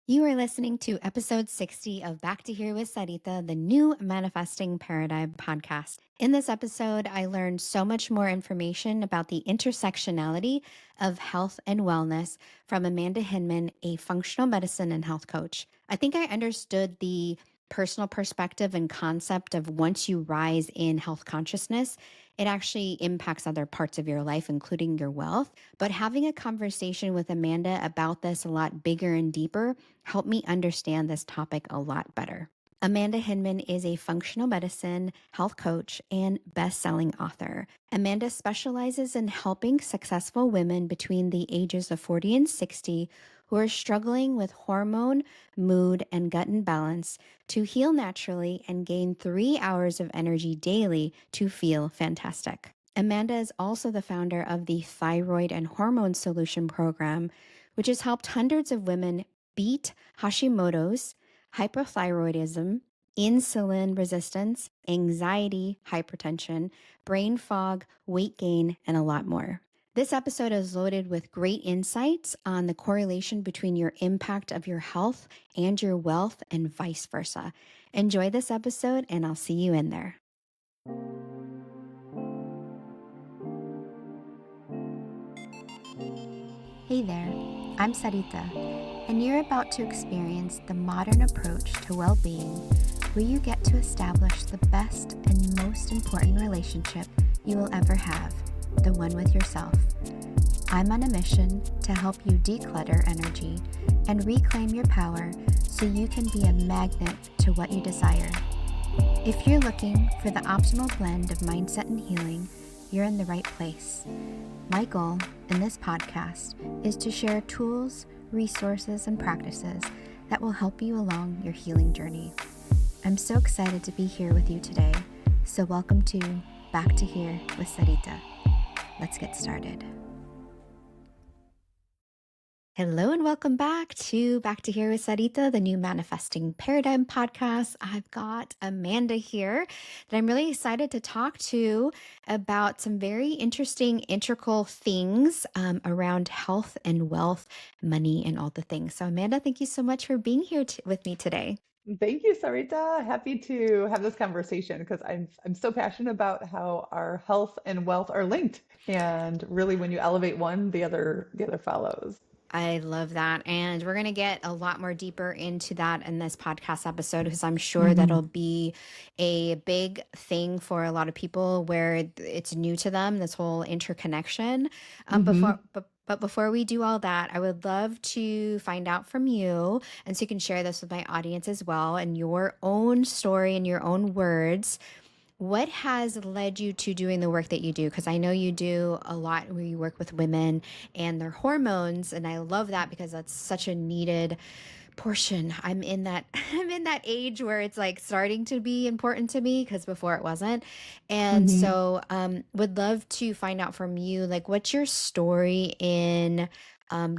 You are listening to episode 60 of Back to Here with Sarita, the new Manifesting Paradigm podcast. In this episode, I learned so much more information about the intersectionality of health and wellness from Amanda Hinman, a functional medicine and health coach. I think I understood the personal perspective and concept of once you rise in health consciousness, it actually impacts other parts of your life, including your wealth. But having a conversation with Amanda about this a lot bigger and deeper helped me understand this topic a lot better. Amanda Hinman is a functional medicine, health coach, and best-selling author. Amanda specializes in helping successful women between the ages of 40 and 60 who are struggling with hormone, mood, and gut imbalance to heal naturally and gain 3 hours of energy daily to feel fantastic. Amanda is also the founder of the Thyroid and Hormone Solution Program, which has helped hundreds of women beat Hashimoto's, hypothyroidism, insulin resistance, anxiety, hypertension, brain fog, weight gain, and a lot more. This episode is loaded with great insights on the correlation between your impact of your health and your wealth and vice versa. Enjoy this episode, and I'll see you in there. Hey there, I'm Sarita, and you're about to experience the modern approach to well-being where you get to establish the best and most important relationship you will ever have, the one with yourself. I'm on a mission to help you declutter energy and reclaim your power so you can be a magnet to what you desire. If you're looking for the optimal blend of mindset and healing, you're in the right place. My goal in this podcast is to share tools, resources, and practices that will help you along your healing journey. I'm so excited to be here with you today, so welcome to Back to Here with Sarita. Let's get started. Hello and welcome back to Here with Sarita, the new Manifesting Paradigm podcast. I've got Amanda here that I'm really excited to talk to about some very interesting, integral things around health and wealth, money, and all the things. So Amanda, thank you so much for being here with me today. Thank you, Sarita. Happy to have this conversation because I'm so passionate about how our health and wealth are linked. And really when you elevate one, the other follows. I love that. And we're going to get a lot more deeper into that in this podcast episode because I'm sure that'll be a big thing for a lot of people where it's new to them, this whole interconnection. But before we do all that, I would love to find out from you. And so you can share this with my audience as well and your own story in your own words. What has led you to doing the work that you do? Because I know you do a lot where you work with women and their hormones, and I love that because that's such a needed portion. I'm in that age where it's like starting to be important to me because before it wasn't. And so would love to find out from you, like, what's your story in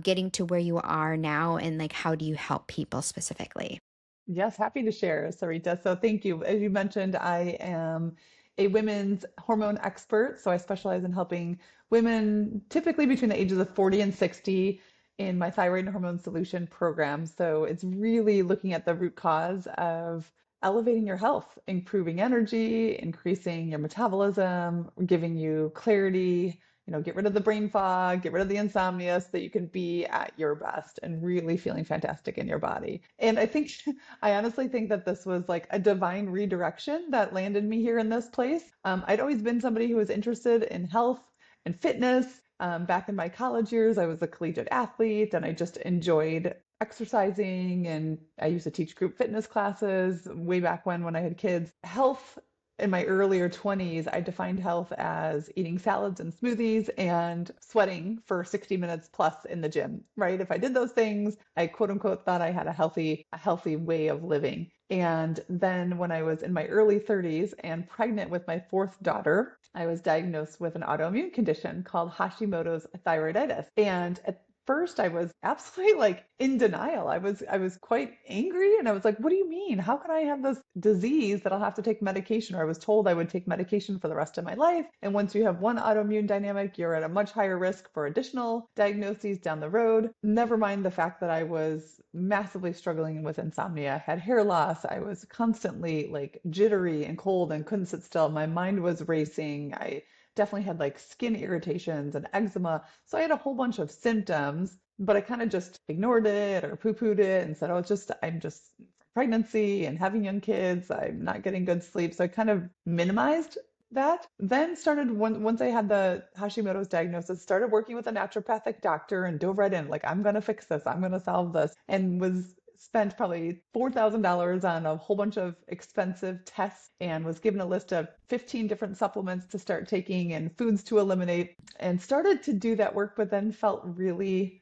getting to where you are now, and like how do you help people specifically? Yes, happy to share, Sarita. So thank you. As you mentioned, I am a women's hormone expert. So I specialize in helping women typically between the ages of 40 and 60 in my thyroid and hormone solution program. So it's really looking at the root cause of elevating your health, improving energy, increasing your metabolism, giving you clarity, get rid of the brain fog, get rid of the insomnia so that you can be at your best and really feeling fantastic in your body. And I honestly think that this was like a divine redirection that landed me here in this place. I'd always been somebody who was interested in health and fitness. Back in my college years, I was a collegiate athlete and I just enjoyed exercising, and I used to teach group fitness classes way back when I had kids. Health in my earlier 20s, I defined health as eating salads and smoothies and sweating for 60 minutes plus in the gym, right? If I did those things, I quote unquote thought I had a healthy way of living. And then when I was in my early 30s and pregnant with my fourth daughter, I was diagnosed with an autoimmune condition called Hashimoto's thyroiditis. And at first I was absolutely like in denial. I was quite angry and I was like, what do you mean? How can I have this disease that I'll have to take medication? Or I was told I would take medication for the rest of my life. And once you have one autoimmune dynamic, you're at a much higher risk for additional diagnoses down the road. Never mind the fact that I was massively struggling with insomnia, had hair loss. I was constantly like jittery and cold and couldn't sit still. My mind was racing. I definitely had like skin irritations and eczema. So I had a whole bunch of symptoms, but I kind of just ignored it or poo-pooed it and said, oh, I'm just pregnancy and having young kids. I'm not getting good sleep. So I kind of minimized that. Then started once I had the Hashimoto's diagnosis, started working with a naturopathic doctor and dove right in, like, I'm going to fix this. I'm going to solve this. And was spent probably $4,000 on a whole bunch of expensive tests and was given a list of 15 different supplements to start taking and foods to eliminate and started to do that work, but then felt really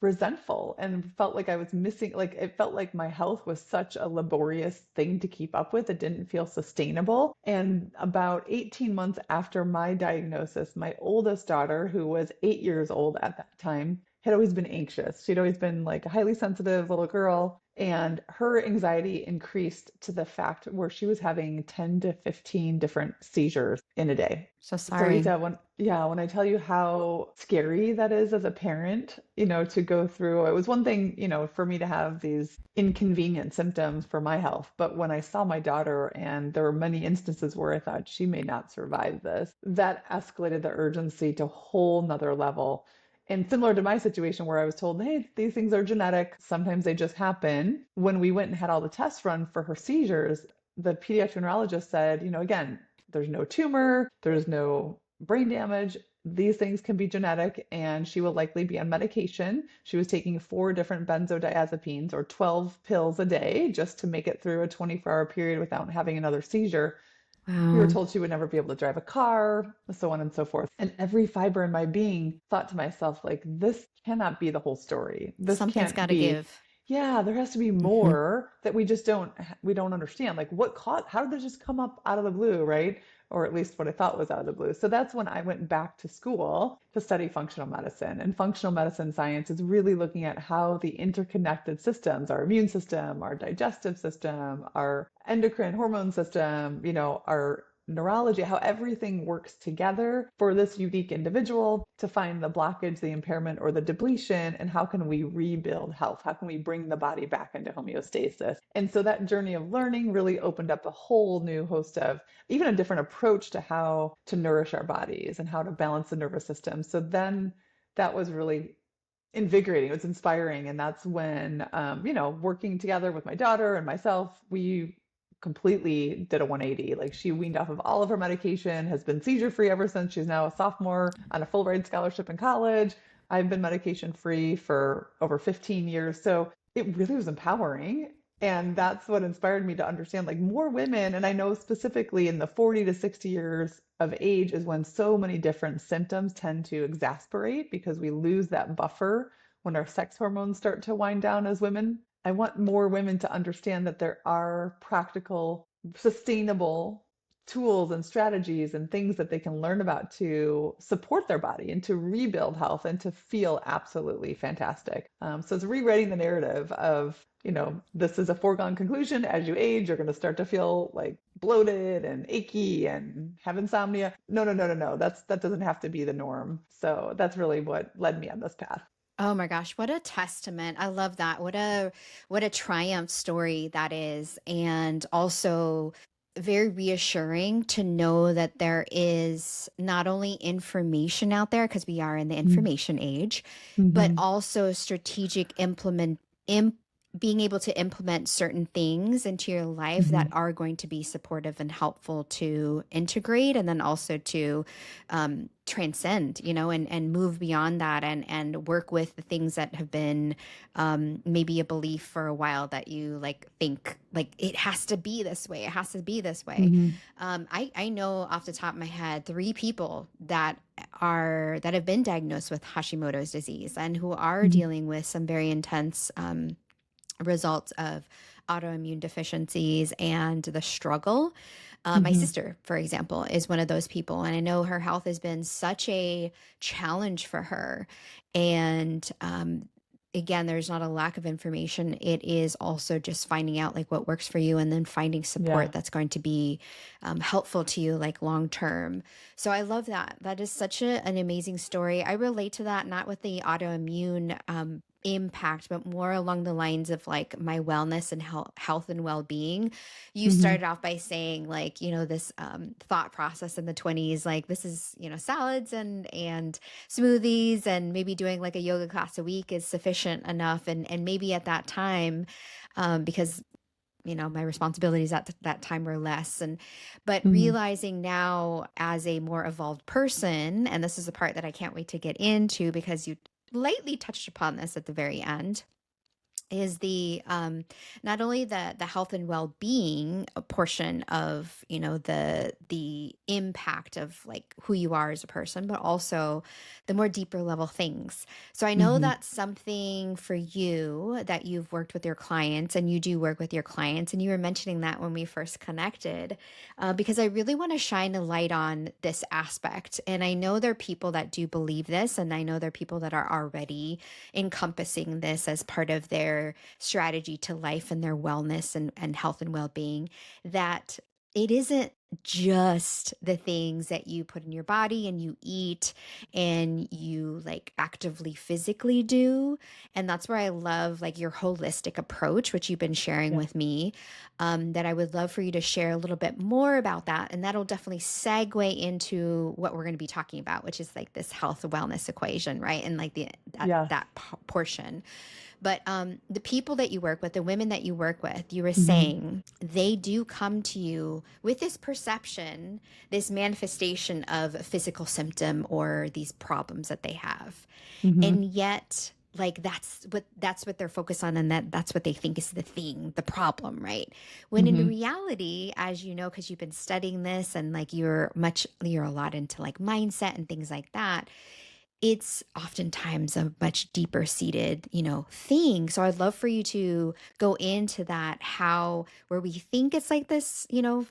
resentful and felt like I was missing, like it felt like my health was such a laborious thing to keep up with. It didn't feel sustainable. And about 18 months after my diagnosis, my oldest daughter, who was 8 years old at that time, had always been anxious. She'd always been like a highly sensitive little girl. And her anxiety increased to the fact where she was having 10 to 15 different seizures in a day. So sorry. Sarita, when I tell you how scary that is as a parent, to go through, it was one thing, for me to have these inconvenient symptoms for my health. But when I saw my daughter, and there were many instances where I thought she may not survive this, that escalated the urgency to a whole nother level. And similar to my situation where I was told, hey, these things are genetic, sometimes they just happen. When we went and had all the tests run for her seizures, the pediatric neurologist said, again, there's no tumor, there's no brain damage. These things can be genetic, and she will likely be on medication. She was taking 4 different benzodiazepines or 12 pills a day just to make it through a 24-hour period without having another seizure. We were Wow. told she would never be able to drive a car, so on and so forth. And every fiber in my being thought to myself, like, this cannot be the whole story. This Something's can't got to be, give. yeah, there has to be Hmm. more that we don't understand. Like how did this just come up out of the blue, right? Or at least what I thought was out of the blue. So that's when I went back to school to study functional medicine. And functional medicine science is really looking at how the interconnected systems, our immune system, our digestive system, our endocrine hormone system, our neurology, how everything works together for this unique individual to find the blockage, the impairment, or the depletion, and how can we rebuild health? How can we bring the body back into homeostasis? And so that journey of learning really opened up a whole new host of even a different approach to how to nourish our bodies and how to balance the nervous system. So then that was really invigorating. It was inspiring. And that's when, working together with my daughter and myself, we completely did a 180. Like she weaned off of all of her medication, has been seizure free ever since. She's now a sophomore on a full ride scholarship in college. I've been medication free for over 15 years. So it really was empowering. And that's what inspired me to understand like more women. And I know specifically in the 40 to 60 years of age is when so many different symptoms tend to exasperate because we lose that buffer when our sex hormones start to wind down as women. I want more women to understand that there are practical, sustainable tools and strategies and things that they can learn about to support their body and to rebuild health and to feel absolutely fantastic. So it's rewriting the narrative of, this is a foregone conclusion. As you age, you're going to start to feel like bloated and achy and have insomnia. No, no, no, no, no. That doesn't have to be the norm. So that's really what led me on this path. Oh my gosh, what a testament. I love that. What a triumph story that is. And also very reassuring to know that there is not only information out there because we are in the information age, but Mm-hmm. also strategic being able to implement certain things into your life that Mm-hmm. are going to be supportive and helpful to integrate and then also to transcend, and move beyond that and work with the things that have been maybe a belief for a while that you like think like it has to be this way. It has to be this way. Mm-hmm. I know off the top of my head 3 people that have been diagnosed with Hashimoto's disease and who are Mm-hmm. dealing with some very intense results of autoimmune deficiencies and the struggle. My Hmm. sister, for example, is one of those people, and I know her health has been such a challenge for her. And again, there's not a lack of information. It is also just finding out like what works for you, and then finding Yeah. support that's going to be helpful to you, like long term. So I love that. That is such an amazing story. I relate to that, not with the autoimmune impact, but more along the lines of like my wellness and health and well-being. You Hmm. started off by saying like, this thought process in the 20s, like this is, salads and smoothies, and maybe doing like a yoga class a week is sufficient enough. And maybe at that time, because my responsibilities at that time were less. But Hmm. realizing now as a more evolved person, and this is the part that I can't wait to get into because you lightly touched upon this at the very end, is the not only the health and well-being portion of the impact of like who you are as a person, but also the more deeper level things. So I know Hmm. that's something for you that you've worked with your clients, and you do work with your clients, and you were mentioning that when we first connected, because I really want to shine a light on this aspect. And I know there are people that do believe this, and I know there are people that are already encompassing this as part of their strategy to life and their wellness and health and well-being, that it isn't just the things that you put in your body and you eat and you like actively physically do. And that's where I love like your holistic approach, which you've been sharing Yeah. with me, that I would love for you to share a little bit more about that. And that'll definitely segue into what we're going to be talking about, which is like this health wellness equation, right? And like Yes. that portion. But the people that you work with, the women that you work with, you were Hmm. saying they do come to you with this perception, this manifestation of a physical symptom or these problems that they have. Hmm. And yet, like that's what they're focused on, and that's what they think is the thing, the problem, right? When in Hmm. reality, as you know, because you've been studying this, and like you're a lot into like mindset and things like that, it's oftentimes a much deeper seated, thing. So I'd love for you to go into that, how, where we think it's like this,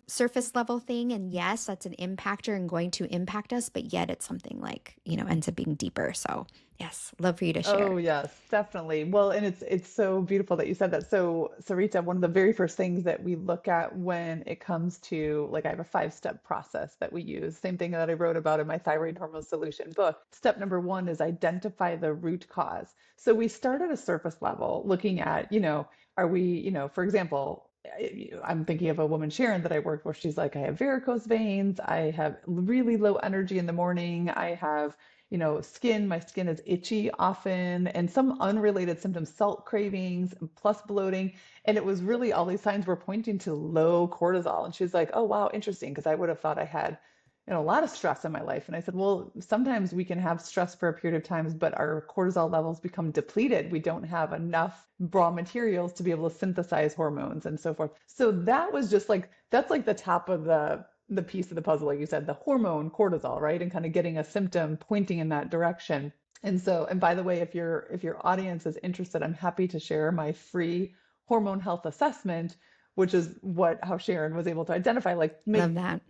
surface level thing. And yes, that's an impactor and going to impact us, but yet it's something like, ends up being deeper. So yes, love for you to Oh share. yes, definitely. Well, and it's so beautiful that you said that. So, Sarita, one of the very first things that we look at when it comes to like I have a five-step process that we use. Same thing that I wrote about in my thyroid hormone solution book. Step number one is identify the root cause. So we start at a surface level, looking at, are we, for example, I'm thinking of a woman, Sharon, that I worked with. She's like, I have varicose veins. I have really low energy in the morning. I have my skin is itchy often, and some unrelated symptoms, salt cravings, plus bloating. And it was really all these signs were pointing to low cortisol. And she's like, oh, wow, interesting, because I would have thought I had, a lot of stress in my life. And I said, well, sometimes we can have stress for a period of times, but our cortisol levels become depleted. We don't have enough raw materials to be able to synthesize hormones and so forth. So that was just like, that's like the top of the piece of the puzzle, like you said, the hormone cortisol, right? And kind of getting a symptom pointing in that direction. And so, and by the way, if your audience is interested, I'm happy to share my free hormone health assessment, which is how Sharon was able to identify, like Love make, that.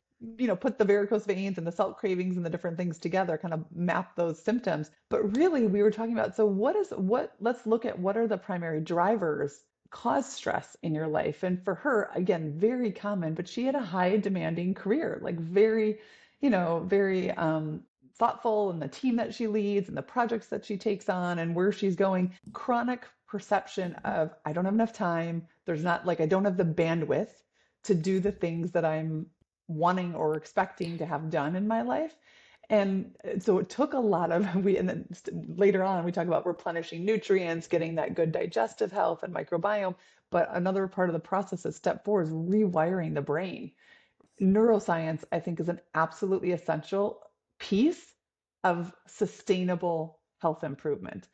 put the varicose veins and the salt cravings and the different things together, kind of map those symptoms. But really, we were talking about, so let's look at what are the primary drivers cause stress in your life. And for her, again, very common, but she had a high demanding career, like very, very thoughtful in the team that she leads and the projects that she takes on and where she's going. Chronic perception of, I don't have enough time. There's not like, I don't have the bandwidth to do the things that I'm wanting or expecting to have done in my life. And so it took a lot of and then later on we talk about replenishing nutrients, getting that good digestive health and microbiome. But another part of the process is step four is rewiring the brain. Neuroscience, I think, is an absolutely essential piece of sustainable health improvement.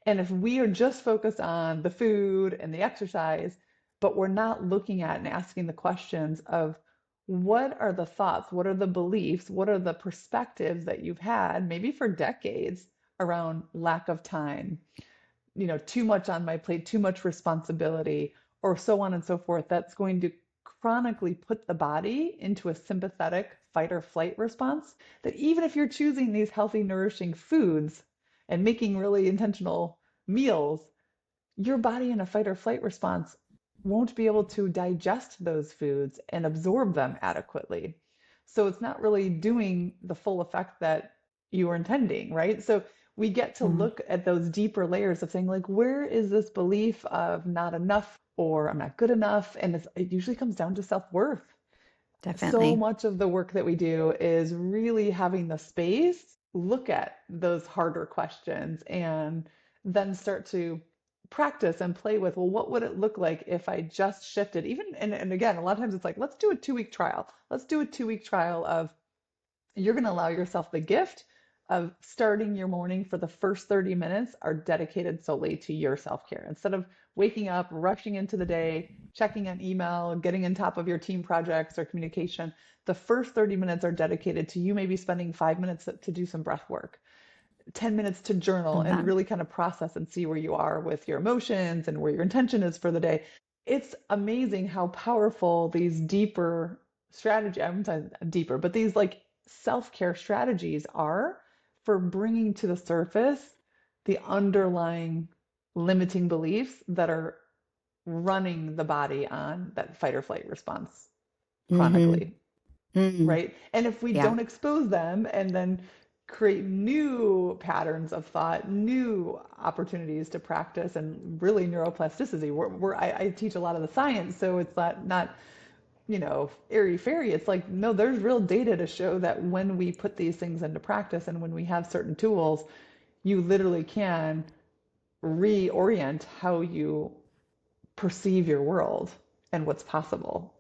And if we are just focused on the food and the exercise, but we're not looking at and asking the questions of what are the thoughts, what are the beliefs, what are the perspectives that you've had, maybe for decades, around lack of time, too much on my plate, too much responsibility, or so on and so forth, that's going to chronically put the body into a sympathetic fight or flight response. That even if you're choosing these healthy, nourishing foods and making really intentional meals, your body in a fight or flight response won't be able to digest those foods and absorb them adequately. So it's not really doing the full effect that you were intending, right? So we get to Mm, look at those deeper layers of saying, like, where is this belief of not enough or I'm not good enough? And it usually comes down to self-worth. So definitely. much of the work that we do is really having the space look at those harder questions and then start to practice and play with, well, what would it look like if I just shifted? Even, and again, a lot of times it's like, let's do a 2 week trial. Let's do a 2 week trial of you're going to allow yourself the gift of starting your morning for the first 30 minutes are dedicated solely to your self-care. Instead of waking up, rushing into the day, checking an email, getting on top of your team projects or communication, the first 30 minutes are dedicated to you maybe spending 5 minutes to do some breath work, 10 minutes to journal Love and that. really kind of process and see where you are with your emotions and where your intention is for the day. It's amazing how powerful these deeper strategy, I'm saying deeper, but these like self-care strategies are for bringing to the surface the underlying limiting beliefs that are running the body on that fight or flight response Mm-hmm. chronically, Mm, right? And if we yeah. don't expose them and then create new patterns of thought, new opportunities to practice, and really neuroplasticity, I teach a lot of the science, so it's not airy fairy. It's like, no, there's real data to show that when we put these things into practice and when we have certain tools, you literally can reorient how you perceive your world and what's possible.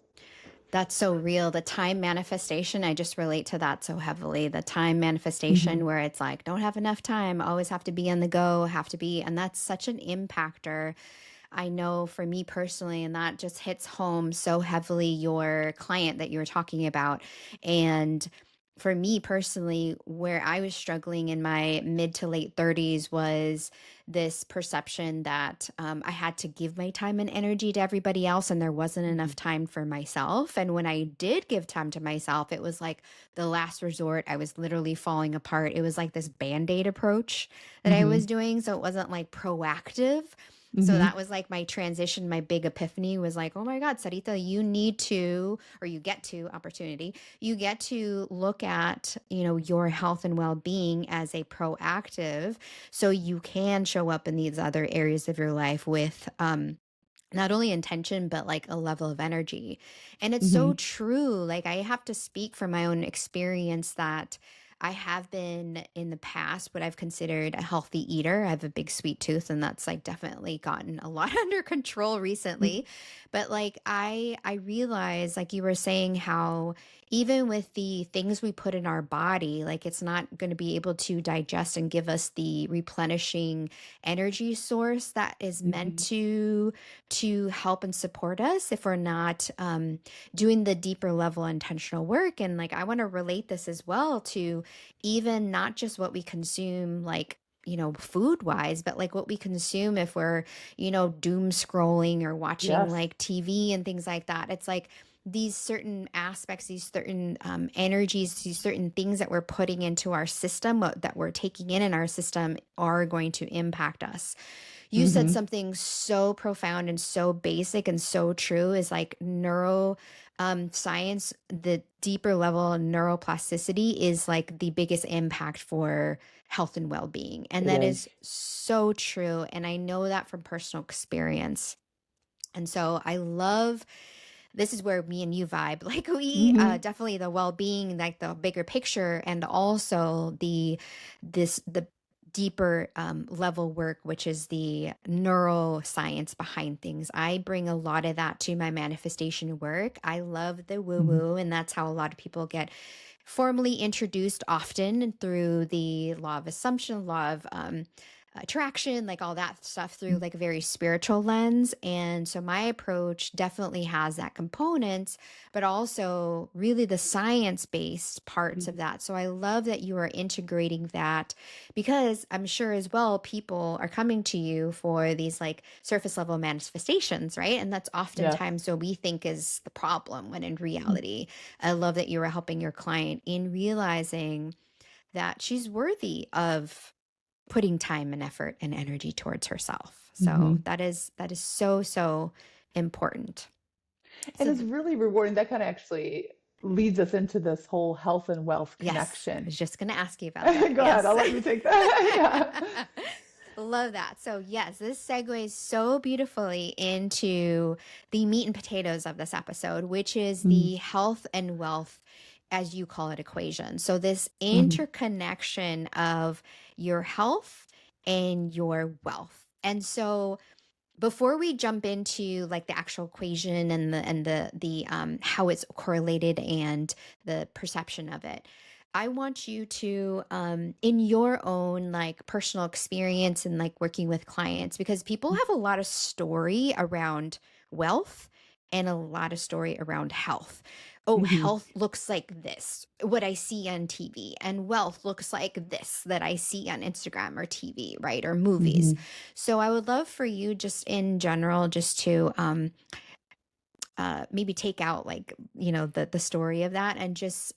That's so real. The time manifestation, I just relate to that so heavily. The time Mm-hmm. manifestation where it's like, don't have enough time, always have to be on the go, have to be. And that's such an impactor. I know for me personally, and that just hits home so heavily your client that you were talking about. And for me personally, where I was struggling in my mid to late 30s was this perception that I had to give my time and energy to everybody else, and there wasn't Mm-hmm. enough time for myself. And when I did give time to myself, it was like the last resort. I was literally falling apart. It was like this band aid approach that I Mm-hmm. was doing. So it wasn't like proactive. So Mm-hmm. that was like my transition, my big epiphany was like, oh my God, Sarita, you need to, or you get to opportunity, you get to look at, your health and well-being as a proactive so you can show up in these other areas of your life with not only intention but like a level of energy. And it's so Mm-hmm. true. Like I have to speak from my own experience that I have been in the past what I've considered a healthy eater. I have a big sweet tooth and that's like definitely gotten a lot under control recently. But like I realize like you were saying how even with the things we put in our body, like it's not going to be able to digest and give us the replenishing energy source that is meant Mm-hmm. to help and support us if we're not doing the deeper level intentional work. And like, I want to relate this as well to even not just what we consume, like, food wise, but like what we consume if we're, doom scrolling or watching Yes. like TV and things like that. It's like, these certain aspects, these certain energies, these certain things that we're putting into our system, that we're taking in our system, are going to impact us. You said Mm-hmm. something so profound and so basic and so true is like neuro science, the deeper level of neuroplasticity is like the biggest impact for health and well-being. And It that is. is so true. And I know that from personal experience. And so I love, this is where me and you vibe. Like we Mm-hmm. definitely the well-being, like the bigger picture, and also the deeper level work, which is the neuroscience behind things. I bring a lot of that to my manifestation work. I love the Mm-hmm. woo-woo, and that's how a lot of people get formally introduced often through the law of assumption, law of attraction, like all that stuff through like a very spiritual lens. And so my approach definitely has that component, but also really the science based parts of Mhm. that. So I love that you are integrating that, because I'm sure as well people are coming to you for these like surface level manifestations, right? And that's Yes. oftentimes what we think is the problem, when in reality, I love that you are helping your client in realizing that she's worthy of putting time and effort and energy towards herself. So Mhm. that is so so important. And So it's really rewarding. That kind of actually leads us into this whole health and wealth yes, I connection. was just going to ask you about that. Go ahead, Yes. I'll let you take that. Yeah. Love that. So, yes, this segues so beautifully into the meat and potatoes of this episode, which is Mm, the health and wealth, as you call it, equation. So, this mhm, interconnection of your health and your wealth. And so, before we jump into like the actual equation and the how it's correlated and the perception of it, I want you to in your own like personal experience and like working with clients, because people have a lot of story around wealth and a lot of story around health. Oh, mhm, health looks like this, what I see on TV, and wealth looks like this that I see on Instagram or TV, right? Or movies. mhm, So I would love for you, just in general, just to maybe take out like the story of that, and just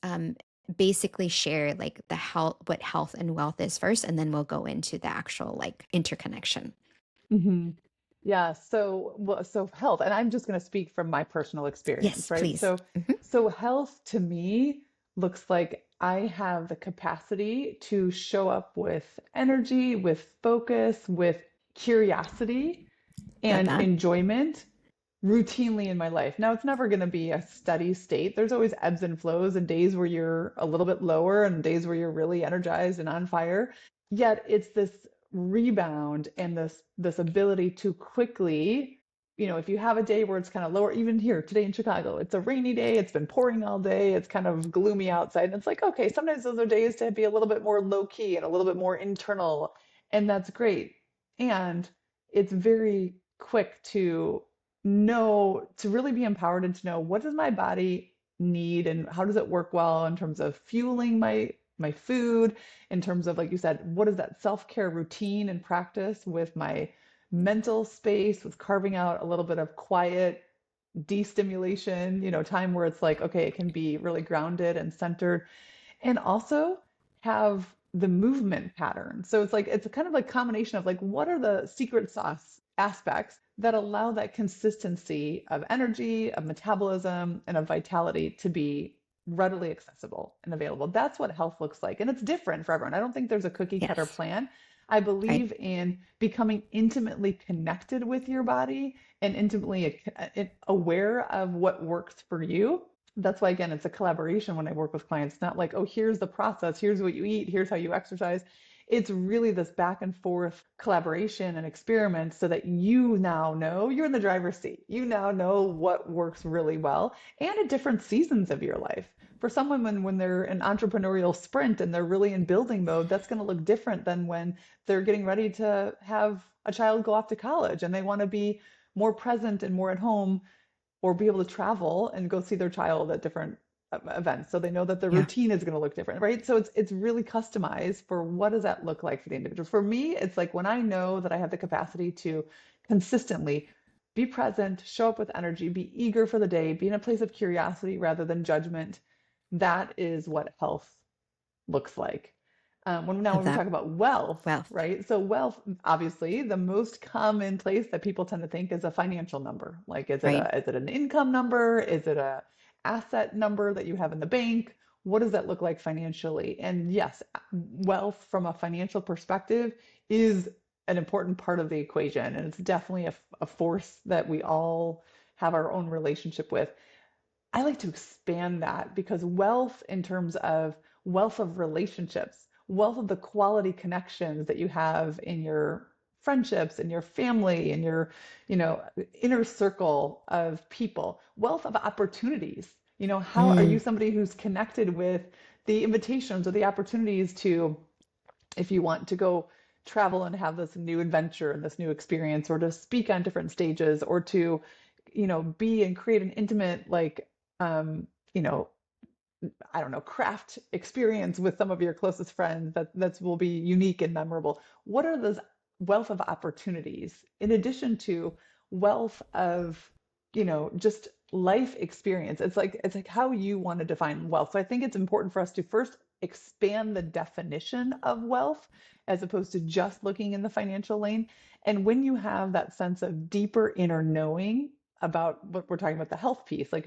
basically share like the health, what health and wealth is first, and then we'll go into the actual like interconnection. mhm. Yeah, so well, so health, and I'm just going to speak from my personal Yes, experience, right? please. So health to me looks like I have the capacity to show up with energy, with focus, with curiosity Love and that. enjoyment routinely in my life. Now, it's never going to be a steady state. There's always ebbs and flows and days where you're a little bit lower and days where you're really energized and on fire. Yet it's this rebound and this ability to quickly, if you have a day where it's kind of lower, even here today in Chicago, it's a rainy day, it's been pouring all day, it's kind of gloomy outside. And it's like, okay, sometimes those are days to be a little bit more low key and a little bit more internal, and that's great. And it's very quick to know, to really be empowered and to know what does my body need and how does it work well in terms of fueling my food, in terms of, like you said, what is that self-care routine and practice with my mental space, with carving out a little bit of quiet destimulation, time where it's like, okay, it can be really grounded and centered, and also have the movement pattern. So it's like it's a kind of like combination of like what are the secret sauce aspects that allow that consistency of energy, of metabolism, and of vitality to be readily accessible and available. That's what health looks like. And it's different for everyone. I don't think there's a cookie cutter Yes. plan. I Right. believe in becoming intimately connected with your body and intimately aware of what works for you. That's why, again, it's a collaboration when I work with clients. It's not like, oh, here's the process, here's what you eat, here's how you exercise. It's really this back and forth collaboration and experiment so that you now know you're in the driver's seat. You now know what works really well and at different seasons of your life. For some women, when they're in entrepreneurial sprint and they're really in building mode, that's going to look different than when they're getting ready to have a child go off to college and they want to be more present and more at home, or be able to travel and go see their child at different events, so they know that the Yeah. routine is going to look different, right? So it's really customized for what does that look like for the individual. For me, it's like when I know that I have the capacity to consistently be present, show up with energy, be eager for the day, be in a place of curiosity rather than judgment, that is what health looks like. When Love we that. talk about wealth, Wealth. right? So wealth, obviously, the most common place that people tend to think is a financial number. Like, Right. is it an income number? Is it a asset number that you have in the bank? What does that look like financially? And yes, wealth from a financial perspective is an important part of the equation, and it's definitely a force that we all have our own relationship with. I like to expand that because wealth, in terms of wealth of relationships, wealth of the quality connections that you have in your friendships, in your family, in your, you know, inner circle of people, wealth of opportunities. How are you Mm. somebody who's connected with the invitations or the opportunities to, if you want to go travel and have this new adventure and this new experience, or to speak on different stages, or to, be and create an intimate, like, you know, I don't know, craft experience with some of your closest friends that will be unique and memorable. What are those wealth of opportunities in addition to wealth of, just life experience? It's like how you want to define wealth. So I think it's important for us to first expand the definition of wealth as opposed to just looking in the financial lane. And when you have that sense of deeper inner knowing about what we're talking about, the health piece, like,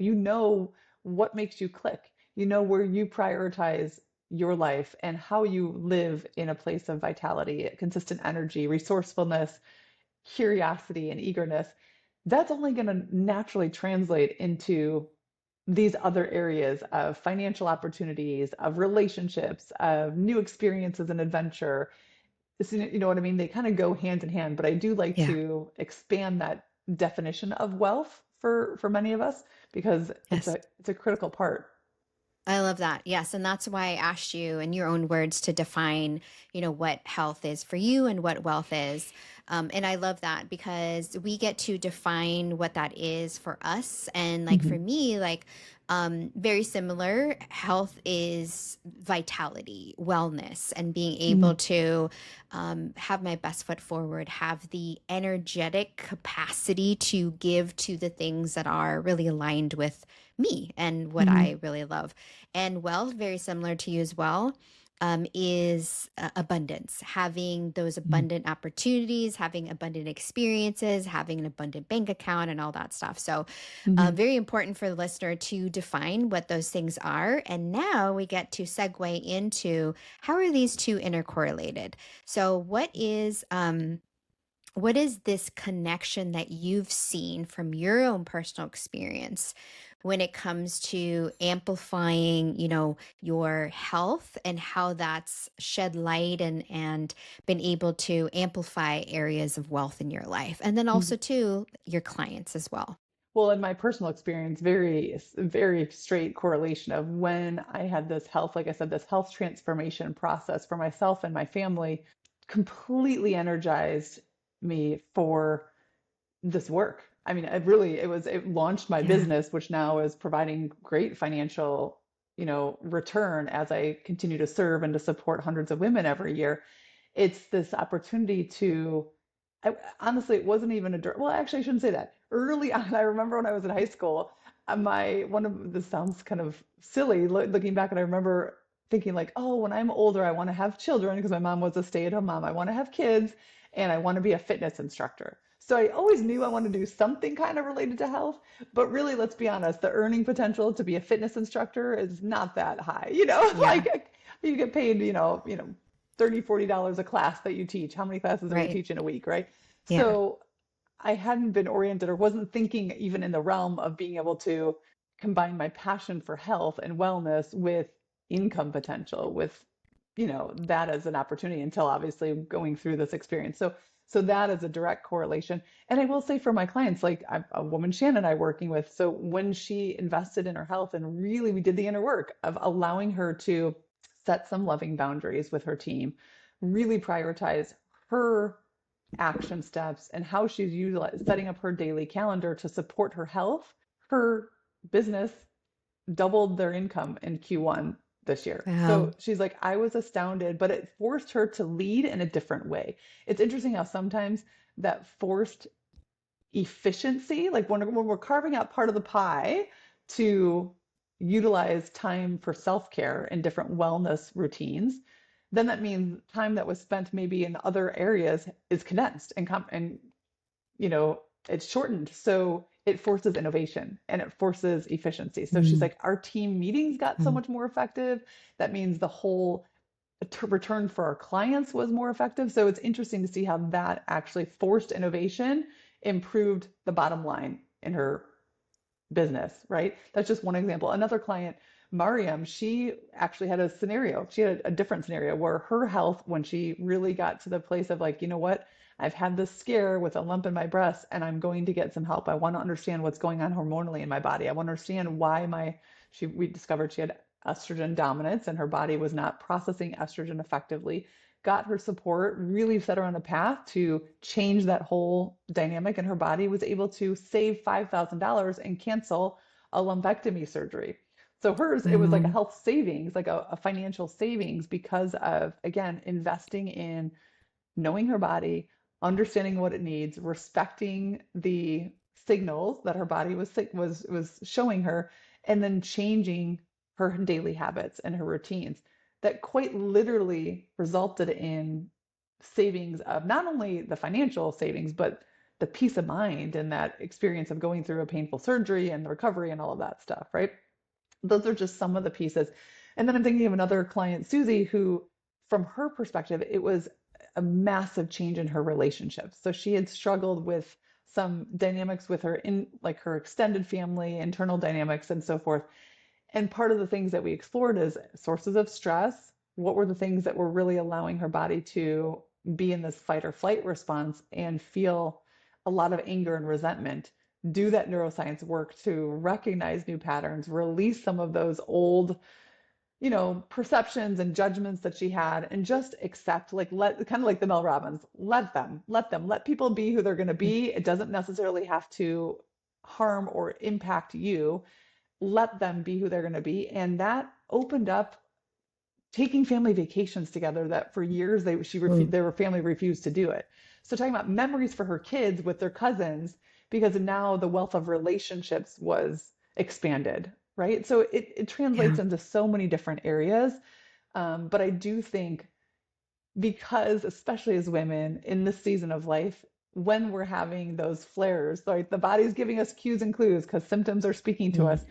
what makes you click, where you prioritize your life and how you live in a place of vitality, consistent energy, resourcefulness, curiosity, and eagerness. That's only going to naturally translate into these other areas of financial opportunities, of relationships, of new experiences and adventure. You know what I mean? They kind of go hand in hand, but I do like Yeah. to expand that definition of wealth for many of us, because it's Yes. a critical part. I love that. Yes. And that's why I asked you in your own words to define, what health is for you and what wealth is. And I love that because we get to define what that is for us. And like for Mhm. me, like, very similar. Health is vitality, wellness, and being able Mhm. to have my best foot forward, have the energetic capacity to give to the things that are really aligned with me and what Mhm. I really love. And wealth, very similar to you as well, is abundance, having those Mhm. abundant opportunities, having abundant experiences, having an abundant bank account, and all that stuff. So, Mhm. very important for the listener to define what those things are. And now we get to segue into how are these two intercorrelated? So, what is this connection that you've seen from your own personal experience when it comes to amplifying, your health and how that's shed light and been able to amplify areas of wealth in your life, and then Mhm. also to your clients as well? Well, in my personal experience, very straight correlation of when I had this health, like I said, this health transformation process for myself and my family completely energized me for this work. I mean, it launched my Yeah. business, which now is providing great financial, return as I continue to serve and to support hundreds of women every year. It's this opportunity to, honestly, it wasn't even well, actually, I shouldn't say that. Early on, I remember when I was in high school, one of this sounds kind of silly looking back, and I remember thinking like, oh, when I'm older, I want to have children because my mom was a stay-at-home mom. I want to have kids and I want to be a fitness instructor. So I always knew I wanted to do something kind of related to health, but really, let's be honest, the earning potential to be a fitness instructor is not that high. Yeah. Like you get paid, 30, $40 a class that you teach. How many classes are we Right. teaching a week, right? Yeah. So I hadn't been oriented or wasn't thinking even in the realm of being able to combine my passion for health and wellness with income potential, with, that as an opportunity until obviously going through this experience. So that is a direct correlation. And I will say for my clients, like a woman Shannon and I working with, so when she invested in her health and really we did the inner work of allowing her to set some loving boundaries with her team, really prioritize her action steps and how she's setting up her daily calendar to support her health, her business doubled their income in Q1 this year. Wow. So she's like, I was astounded, but it forced her to lead in a different way. It's interesting how sometimes that forced efficiency, like when we're carving out part of the pie to utilize time for self-care and different wellness routines, then that means time that was spent maybe in other areas is condensed and it's shortened. So it forces innovation and it forces efficiency. So she's Mm. like, our team meetings got so Mm. much more effective. That means the whole return for our clients was more effective. So it's interesting to see how that actually forced innovation improved the bottom line in her business, right? That's just one example. Another client, Mariam, she actually had a scenario. She had a different scenario where her health, when she really got to the place of like, you know what, I've had this scare with a lump in my breast and I'm going to get some help. I want to understand what's going on hormonally in my body. I want to understand why we discovered she had estrogen dominance and her body was not processing estrogen effectively. got her support, really set her on a path to change that whole dynamic in her body, was able to save $5,000 and cancel a lumpectomy surgery. So hers, it was like a Mm, health savings, like a financial savings because of, again, investing in knowing her body, understanding what it needs, respecting the signals that her body was showing her, and then changing her daily habits and her routines that quite literally resulted in savings of not only the financial savings, but the peace of mind and that experience of going through a painful surgery and the recovery and all of that stuff, right? Those are just some of the pieces. And then I'm thinking of another client, Susie, who, from her perspective, it was a massive change in her relationships. So she had struggled with some dynamics with her in like her extended family, internal dynamics, and so forth. And part of the things that we explored is sources of stress. What were the things that were really allowing her body to be in this fight or flight response and feel a lot of anger and resentment? Do that neuroscience work to recognize new patterns, release some of those old, perceptions and judgments that she had, and just accept, like, let, kind of like the Mel Robbins, let people be who they're going to mm, be. It doesn't necessarily have to harm or impact you. Let them be who they're going to be. And that opened up taking family vacations together that for years mm. their family refused to do it. So talking about memories for her kids with their cousins, because now the wealth of relationships was expanded, right? So it translates Yeah. into so many different areas. But I do think, because especially as women in this season of life, when we're having those flares, like the body's giving us cues and clues because symptoms are speaking to Mm, us,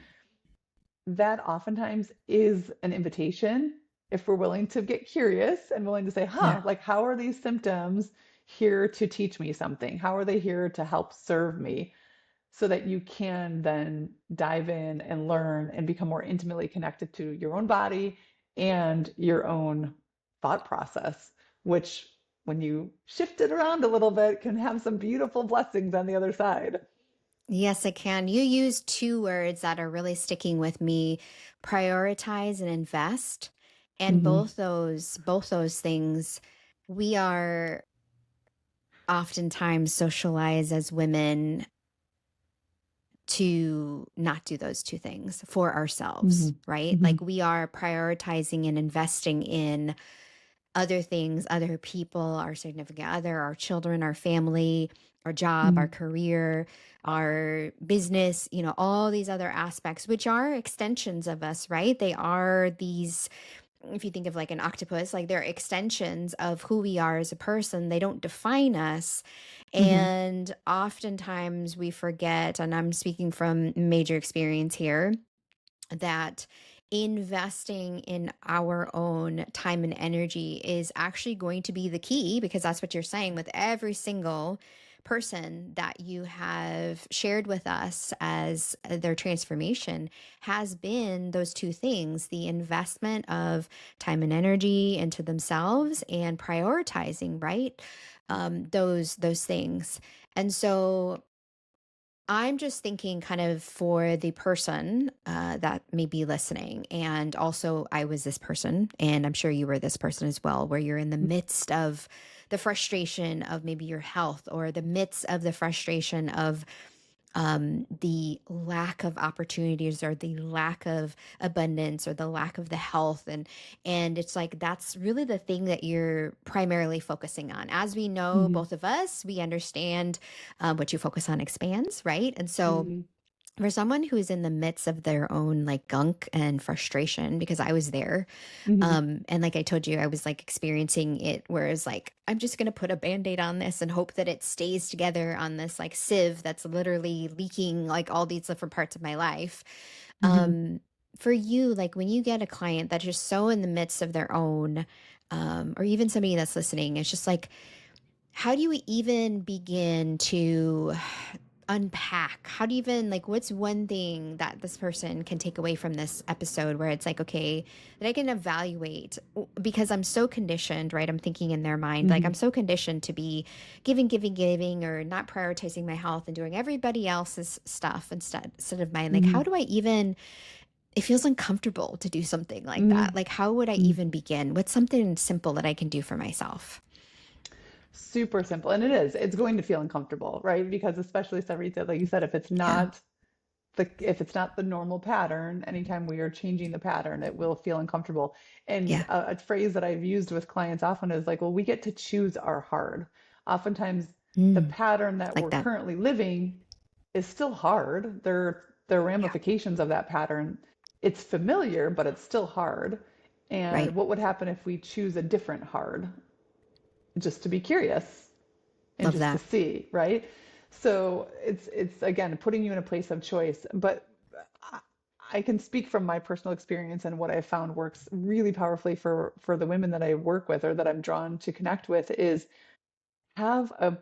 that oftentimes is an invitation, if we're willing to get curious and willing to say, yeah. like, how are these symptoms here to teach me something? How are they here to help serve me? So that you can then dive in and learn and become more intimately connected to your own body and your own thought process, which, when you shift it around a little bit, can have some beautiful blessings on the other side. Yes, it can. You use two words that are really sticking with me, prioritize and invest. And Hmm. both those things, we are oftentimes socialized as women to not do those two things for Hmm. ourselves, right? Hmm. Like we are prioritizing and investing in other things, other people, our significant other, our children, our family, our job, our Hmm. career, our business, all these other aspects, which are extensions of us, right? They are these, if you think of like an octopus, like they're extensions of who we are as a person. They don't define us. Hmm. And oftentimes we forget, and I'm speaking from major experience here, that investing in our own time and energy is actually going to be the key, because that's what you're saying with every single person that you have shared with us as their transformation has been those two things: the investment of time and energy into themselves and prioritizing, right? Those things. And so I'm just thinking kind of for the person that may be listening. And also, I was this person, and I'm sure you were this person as well, where you're in the midst of the frustration of maybe your health, or the midst of the frustration of the lack of opportunities, or the lack of abundance, or the lack of the health. And it's like that's really the thing that you're primarily focusing on. As we know, Hmm. both of us, we understand what you focus on expands, right? And so Hmm. for someone who's in the midst of their own like gunk and frustration, because I was there, Hmm. and like I told you, I was like experiencing it where it's like, I'm just going to put a band-aid on this and hope that it stays together on this like sieve that's literally leaking like all these different parts of my life. Hmm. Um, for you, like when you get a client that's just so in the midst of their own, or even somebody that's listening, it's just like, how do you even begin to unpack? How do you even like, what's one thing that this person can take away from this episode where it's like, okay, that I can evaluate? Because I'm so conditioned, right? I'm thinking in their mind, like I'm Hmm. so conditioned to be giving, or not prioritizing my health and doing everybody else's stuff instead of mine. Like, how Hmm. do I even it feels uncomfortable to do something like that. Mm, Like, how would I mm. even begin? What's something simple that I can do for myself? Super simple. And it's going to feel uncomfortable, right? Because especially Sarita, like you said, Yeah. if it's not the normal pattern, anytime we are changing the pattern, it will feel uncomfortable. And Yeah. a phrase that I've used with clients often is like, well, we get to choose our hard. Oftentimes, the Mm, pattern that like we're that. currently living is still hard. There are Yeah. ramifications of that pattern. It's familiar, but it's still hard. And Right. what would happen if we choose a different hard, just to be curious and Love just to that. see, right? So it's again putting you in a place of choice. But I I can speak from my personal experience and what I found works really powerfully for the women that I work with or that I'm drawn to connect with is have a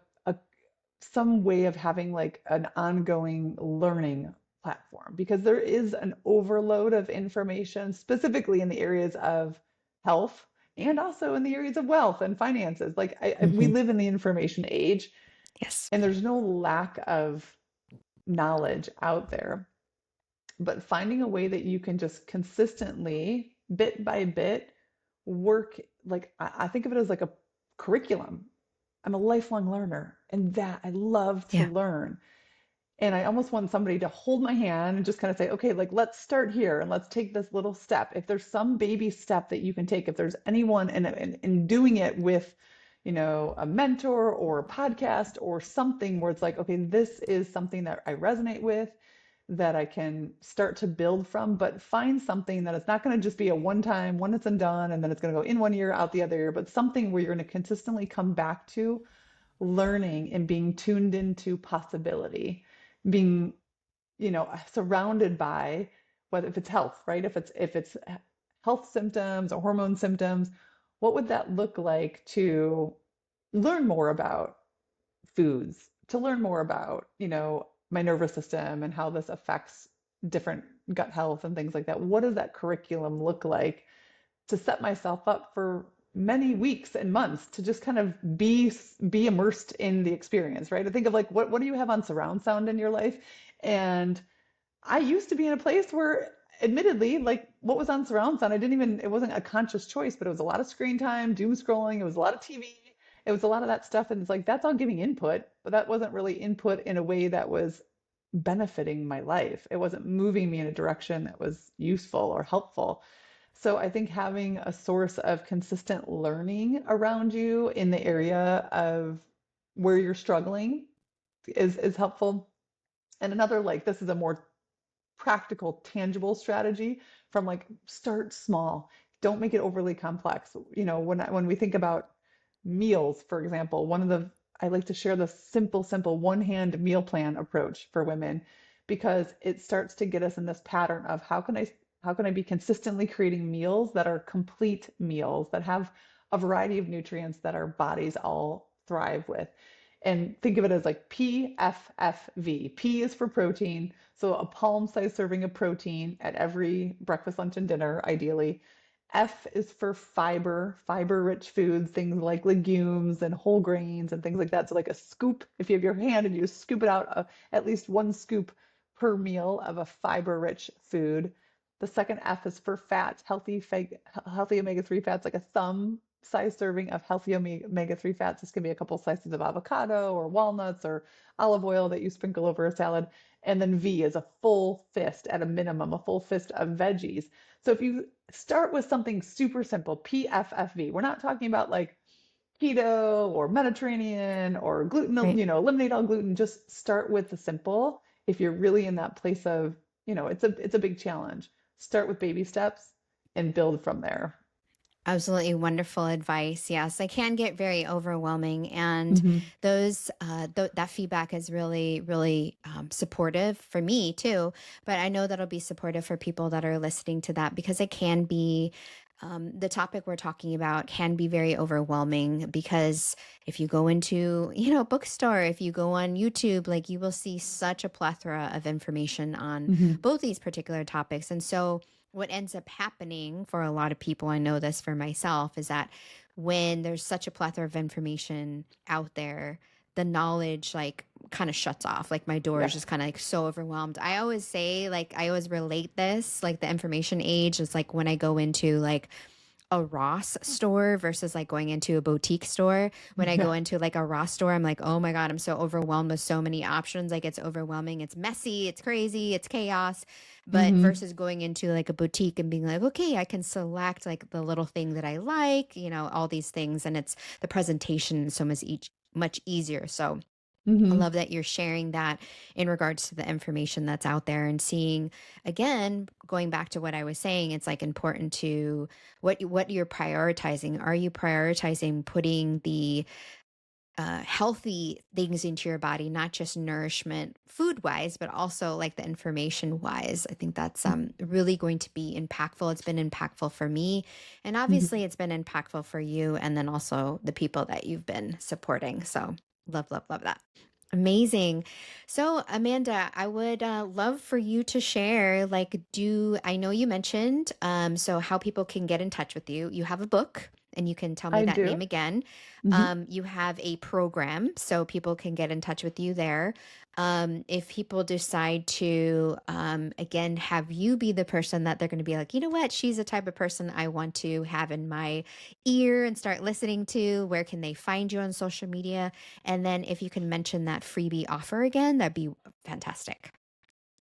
some way of having like an ongoing learning platform because there is an overload of information, specifically in the areas of health and also in the areas of wealth and finances. Like we Hmm. live in the information age, Yes. and there's no lack of knowledge out there. But finding a way that you can just consistently, bit by bit, work like I think of it as like a curriculum. I'm a lifelong learner, and that I love to Yeah. learn. And I almost want somebody to hold my hand and just kind of say, okay, like let's start here and let's take this little step. If there's some baby step that you can take, if there's anyone in doing it with, a mentor or a podcast or something where it's like, okay, this is something that I resonate with, that I can start to build from, but find something that it's not going to just be a one time, one it's and done, and then it's going to go in one ear, out the other ear, but something where you're going to consistently come back to learning and being tuned into possibility, being, surrounded by whether if it's health, right? If it's health symptoms or hormone symptoms, what would that look like to learn more about foods, to learn more about, my nervous system and how this affects different gut health and things like that. What does that curriculum look like to set myself up for many weeks and months to just kind of be immersed in the experience, right? I think of like what do you have on surround sound in your life? And I used to be in a place where admittedly, like what was on surround sound, it wasn't a conscious choice, but it was a lot of screen time, doom scrolling, it was a lot of TV, it was a lot of that stuff. And it's like that's all giving input, but that wasn't really input in a way that was benefiting my life. It wasn't moving me in a direction that was useful or helpful. So I think having a source of consistent learning around you in the area of where you're struggling is helpful. And another, like, this is a more practical, tangible strategy from like start small. Don't make it overly complex. When we think about meals, for example, I like to share the simple one hand meal plan approach for women because it starts to get us in this pattern of how can I be consistently creating meals that are complete meals that have a variety of nutrients that our bodies all thrive with. And think of it as like PFFV. P is for protein, so a palm-sized serving of protein at every breakfast, lunch, and dinner, ideally. F is for fiber, fiber-rich foods, things like legumes and whole grains and things like that. So like a scoop, if you have your hand and you scoop it out, at least one scoop per meal of a fiber-rich food. The second F is for fats, healthy omega-3 fats, like a thumb size serving of healthy omega-3 fats. This can be a couple slices of avocado or walnuts or olive oil that you sprinkle over a salad. And then V is a full fist at a minimum, a full fist of veggies. So if you start with something super simple, PFFV, we're not talking about like keto or Mediterranean or gluten, Right. eliminate all gluten. Just start with the simple. If you're really in that place of, it's a big challenge. Start with baby steps and build from there. Absolutely wonderful advice. Yes, I can get very overwhelming, and Hmm. that feedback is really, really supportive for me too. But I know that'll be supportive for people that are listening to that because it can be the topic we're talking about can be very overwhelming because if you go into a bookstore, if you go on YouTube, like you will see such a plethora of information on Hmm. both these particular topics, and so what ends up happening for a lot of people, I know this for myself, is that when there's such a plethora of information out there, the knowledge like kind of shuts off. Like my door is Yes. just kind of like so overwhelmed. I always say, like, I always relate this, like the information age is like when I go into like a Ross store versus like going into a boutique store. When I go Yeah. into like a Ross store, I'm like, oh my God, I'm so overwhelmed with so many options. Like it's overwhelming. It's messy. It's crazy. It's chaos. But Hmm. versus going into like a boutique and being like, okay, I can select like the little thing that I like, all these things. And it's the presentation is so much easier. So I Hmm. love that you're sharing that in regards to the information that's out there and seeing again, going back to what I was saying, it's like important to what you're prioritizing. Are you prioritizing putting the healthy things into your body, not just nourishment food wise, but also like the information wise? I think that's really going to be impactful. It's been impactful for me. And Hmm. obviously, it's been impactful for you. And then also the people that you've been supporting. So, love, love, love that. Amazing. So, Amanda, I would love for you to share, like, I know you mentioned, so how people can get in touch with you. You have a book, and you can tell me I that do. name again. Hmm. You have a program, so people can get in touch with you there. If people decide to, again, have you be the person that they're going to be like, you know what, she's the type of person I want to have in my ear and start listening to, where can they find you on social media? And then if you can mention that freebie offer again, that'd be fantastic.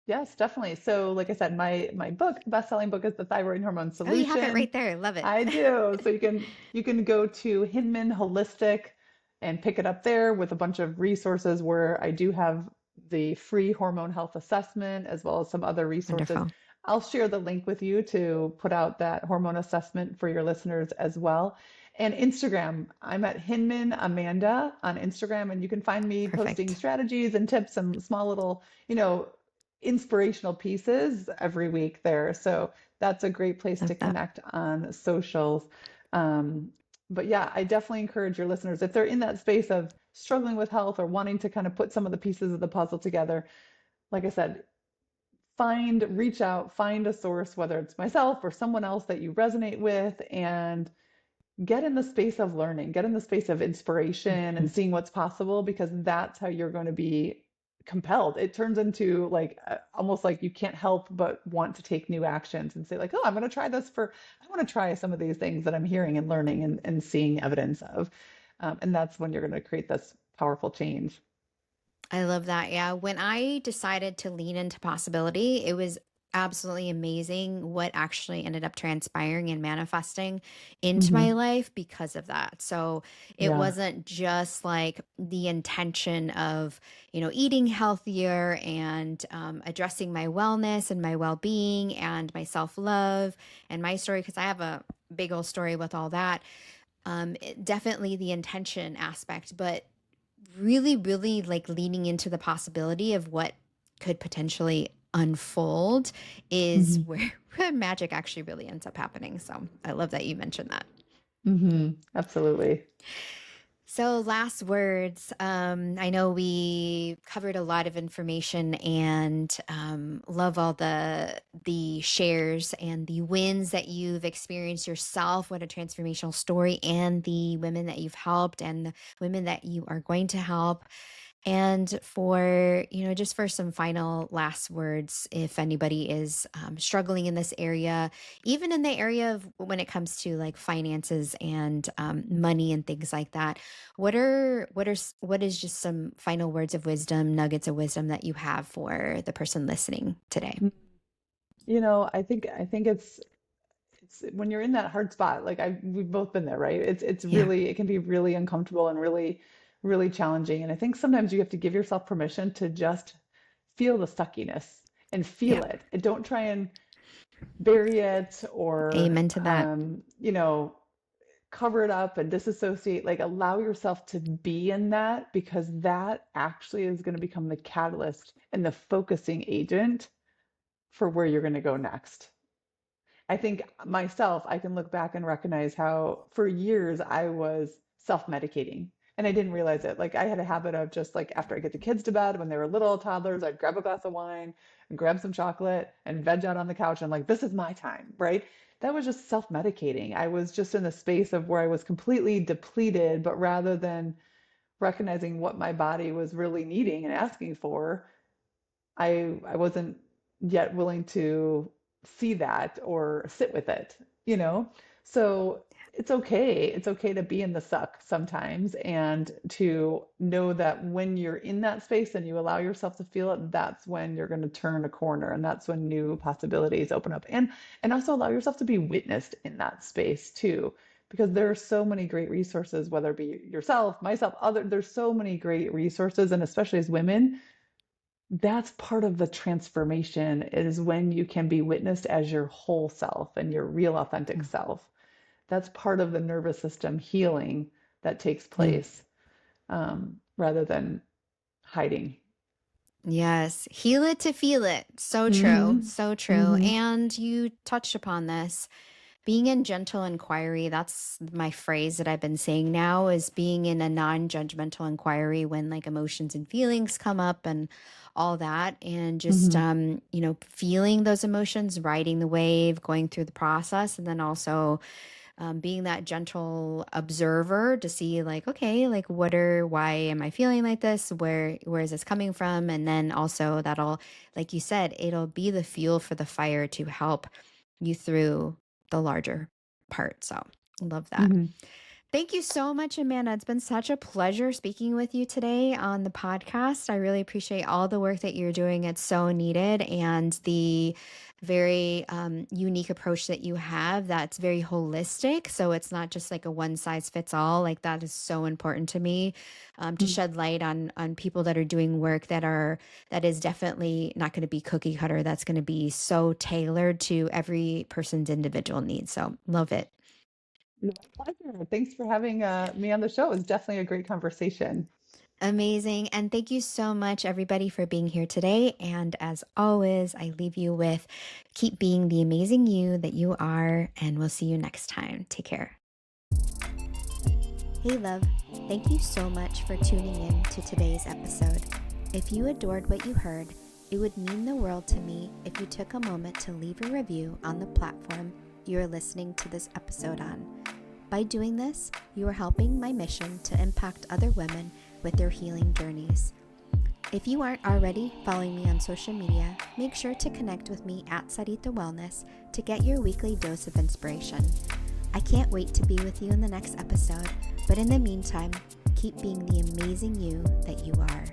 Yes, definitely. So, like I said, my book, the best-selling book, is The Thyroid Hormone Oh, you have it Solution. right there. Love it. I do. So you can go to Hinman Holistic and pick it up there with a bunch of resources where I do have the free hormone health assessment as well as some other resources. Wonderful. I'll share the link with you to put out that hormone assessment for your listeners as well. And Instagram, I'm at Hinman Amanda on Instagram, and you can find me posting Perfect. strategies and tips and small little, inspirational pieces every week there. So that's a great place to Love that. connect on socials. Um, but yeah, I definitely encourage your listeners, if they're in that space of struggling with health or wanting to kind of put some of the pieces of the puzzle together, like I said, reach out, find a source, whether it's myself or someone else that you resonate with, and get in the space of learning, get in the space of inspiration and Mhm. seeing what's possible, because that's how you're going to be compelled. It turns into like almost like you can't help but want to take new actions and say like, oh, I'm going to try this I want to try some of these things that I'm hearing and learning and seeing evidence of. And that's when you're going to create this powerful change. I love that. Yeah. When I decided to lean into possibility, it was absolutely amazing what actually ended up transpiring and manifesting into my Hmm. life because of that. So it Yeah. wasn't just like the intention of, eating healthier and addressing my wellness and my well being and my self love and my story, because I have a big old story with all that. Definitely the intention aspect, but really, really like leaning into the possibility of what could potentially unfold is Hmm. where magic actually really ends up happening. So I love that you mentioned that. Hmm. Absolutely. So, last words. I know we covered a lot of information and love all the shares and the wins that you've experienced yourself. What a transformational story, and the women that you've helped and the women that you are going to help. And for, just for some final last words, if anybody is struggling in this area, even in the area of when it comes to like finances and money and things like that, what is just some final words of wisdom, nuggets of wisdom that you have for the person listening today? I think it's when you're in that hard spot, like we've both been there, right? It's Yeah. really, it can be really uncomfortable and really, really challenging. And I think sometimes you have to give yourself permission to just feel the suckiness and feel Yeah. it. And don't try and bury it or Amen to that. cover it up and disassociate. Like allow yourself to be in that, because that actually is going to become the catalyst and the focusing agent for where you're going to go next. I think myself, I can look back and recognize how for years I was self-medicating and I didn't realize it. Like I had a habit of just like after I get the kids to bed when they were little toddlers, I'd grab a glass of wine and grab some chocolate and veg out on the couch and like, this is my time, right? That was just self-medicating. I was just in the space of where I was completely depleted, but rather than recognizing what my body was really needing and asking for, I wasn't yet willing to see that or sit with it, you know? So it's okay. It's okay to be in the suck sometimes and to know that when you're in that space and you allow yourself to feel it, that's when you're going to turn a corner and that's when new possibilities open up. And also allow yourself to be witnessed in that space too. Because there are so many great resources, whether it be yourself, myself, other, there's so many great resources, and especially as women, that's part of the transformation is when you can be witnessed as your whole self and your real authentic self. That's part of the nervous system healing that takes Mm. place, rather than hiding. Yes, heal it to feel it. So true, Mm-hmm. so true. Mm-hmm. And you touched upon this. Being in gentle inquiry, that's my phrase that I've been saying now, is being in a non-judgmental inquiry when like emotions and feelings come up and all that, and just Mm-hmm. feeling those emotions, riding the wave, going through the process, and then also being that gentle observer to see like, okay, like why am I feeling like this? Where is this coming from? And then also that'll, like you said, it'll be the fuel for the fire to help you through the larger part. So love that. Mm-hmm. Thank you so much, Amanda. It's been such a pleasure speaking with you today on the podcast. I really appreciate all the work that you're doing. It's so needed. And the very unique approach that you have that's very holistic. So it's not just like a one size fits all. Like that is so important to me, to shed light on people that are doing work that is definitely not going to be cookie cutter. That's going to be so tailored to every person's individual needs. So love it. My pleasure. Thanks for having me on the show. It was definitely a great conversation. Amazing. And thank you so much, everybody, for being here today. And as always, I leave you with keep being the amazing you that you are. And we'll see you next time. Take care. Hey, love. Thank you so much for tuning in to today's episode. If you adored what you heard, it would mean the world to me if you took a moment to leave a review on the platform you are listening to this episode on. By doing this, you are helping my mission to impact other women with their healing journeys. If you aren't already following me on social media, make sure to connect with me at Sarita Wellness to get your weekly dose of inspiration. I can't wait to be with you in the next episode, but in the meantime, keep being the amazing you that you are.